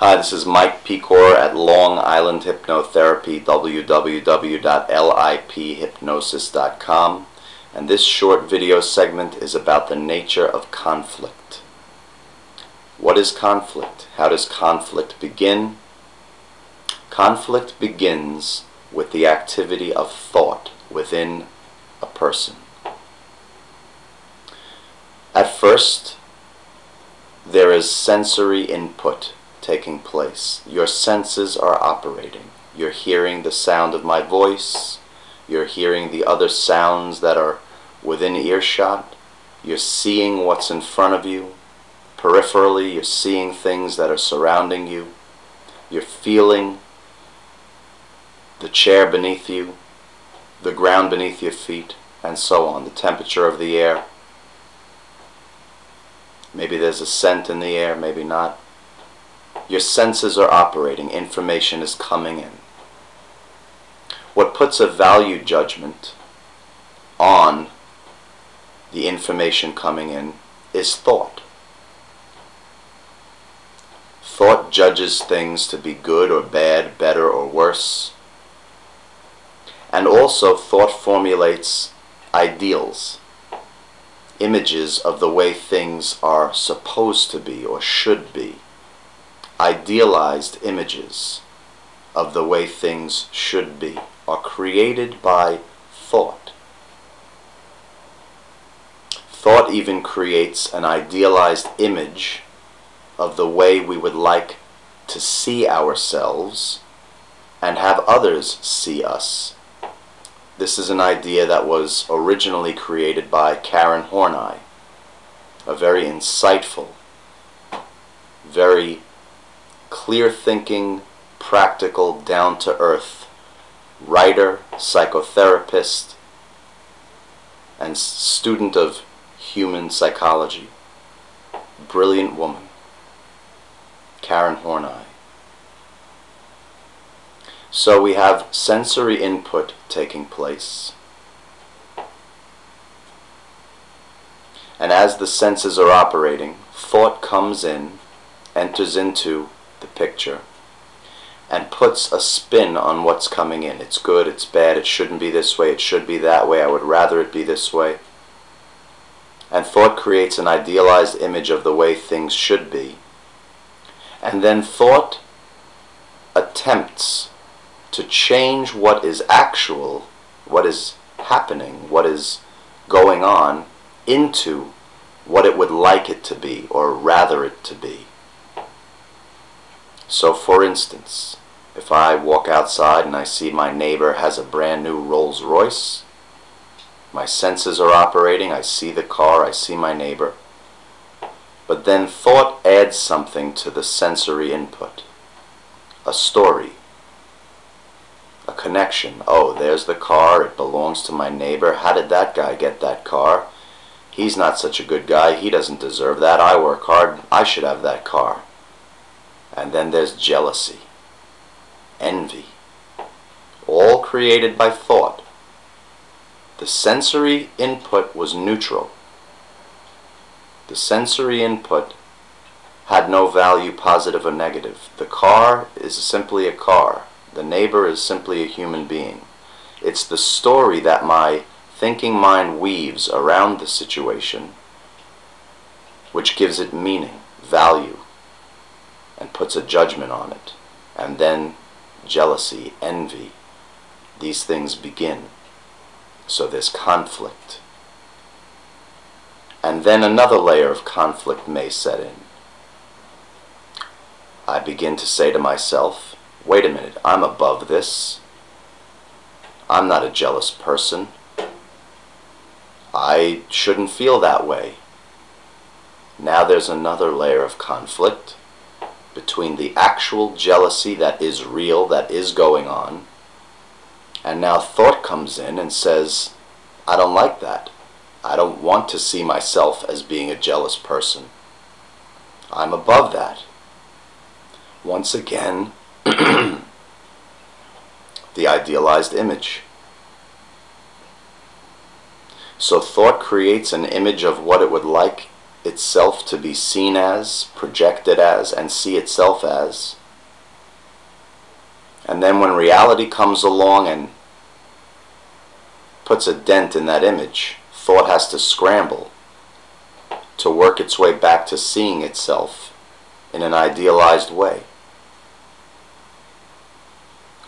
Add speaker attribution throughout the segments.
Speaker 1: Hi, this is Mike Pekor at Long Island Hypnotherapy, www.liphypnosis.com, and this short video segment is about the nature of conflict. What is conflict? How does conflict begin? Conflict begins with the activity of thought within a person. At first, there is sensory input taking place. Your senses are operating. You're hearing the sound of my voice. You're hearing the other sounds that are within earshot. You're seeing what's in front of you. Peripherally, you're seeing things that are surrounding you. You're feeling the chair beneath you, the ground beneath your feet, and so on, the temperature of the air. Maybe there's a scent in the air, maybe not. Your senses are operating. Information is coming in. What puts a value judgment on the information coming in is thought. Thought judges things to be good or bad, better or worse. And also thought formulates ideals, images of the way things are supposed to be or should be. Idealized images of the way things should be are created by thought. Thought even creates an idealized image of the way we would like to see ourselves and have others see us. This is an idea that was originally created by Karen Horney, a very insightful, very clear-thinking, practical, down-to-earth writer, psychotherapist, and student of human psychology. Brilliant woman, Karen Horney. So we have sensory input taking place. And as the senses are operating, thought comes in, enters into the picture, and puts a spin on what's coming in. It's good, it's bad, it shouldn't be this way, it should be that way, I would rather it be this way. And thought creates an idealized image of the way things should be. And then thought attempts to change what is actual, what is happening, what is going on, into what it would like it to be or rather it to be. So for instance, if I walk outside and I see my neighbor has a brand new Rolls Royce, my senses are operating, I see the car, I see my neighbor. But then thought adds something to the sensory input. A story. A connection. Oh, there's the car, it belongs to my neighbor. How did that guy get that car? He's not such a good guy, he doesn't deserve that. I work hard, I should have that car. And then there's jealousy, envy, all created by thought. The sensory input was neutral. The sensory input had no value, positive or negative. The car is simply a car. The neighbor is simply a human being. It's the story that my thinking mind weaves around the situation which gives it meaning, value, and puts a judgment on it. And then jealousy, envy, these things begin. So there's conflict. And then another layer of conflict may set in. I begin to say to myself, wait a minute, I'm above this. I'm not a jealous person. I shouldn't feel that way. Now there's another layer of conflict between the actual jealousy that is real, that is going on, and now thought comes in and says, I don't like that. I don't want to see myself as being a jealous person. I'm above that. Once again, the idealized image. So thought creates an image of what it would like itself to be seen as, projected as, and see itself as. And then when reality comes along and puts a dent in that image, thought has to scramble to work its way back to seeing itself in an idealized way.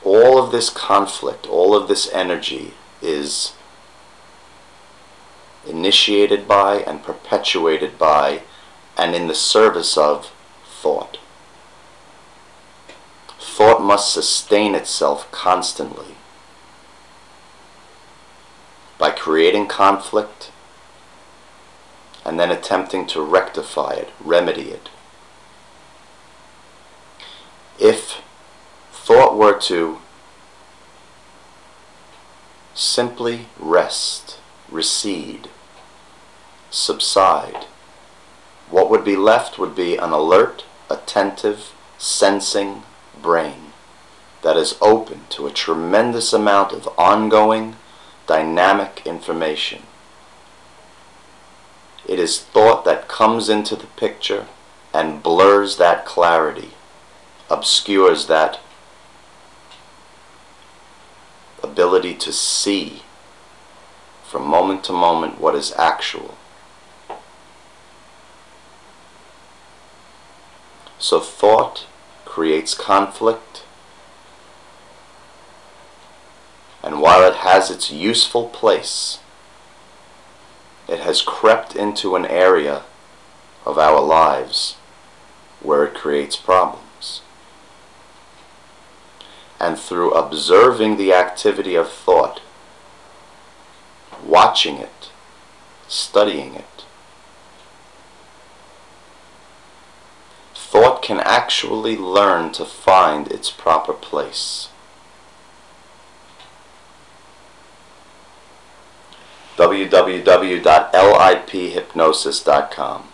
Speaker 1: All of this conflict, all of this energy is initiated by and perpetuated by and in the service of thought. Thought must sustain itself constantly by creating conflict and then attempting to rectify it, remedy it. If thought were to simply rest, recede, subside, what would be left would be an alert, attentive, sensing brain that is open to a tremendous amount of ongoing, dynamic information. It is thought that comes into the picture and blurs that clarity, obscures that ability to see from moment to moment what is actual. So thought creates conflict, and while it has its useful place, it has crept into an area of our lives where it creates problems. And through observing the activity of thought, watching it, studying it, thought can actually learn to find its proper place. www.liphypnosis.com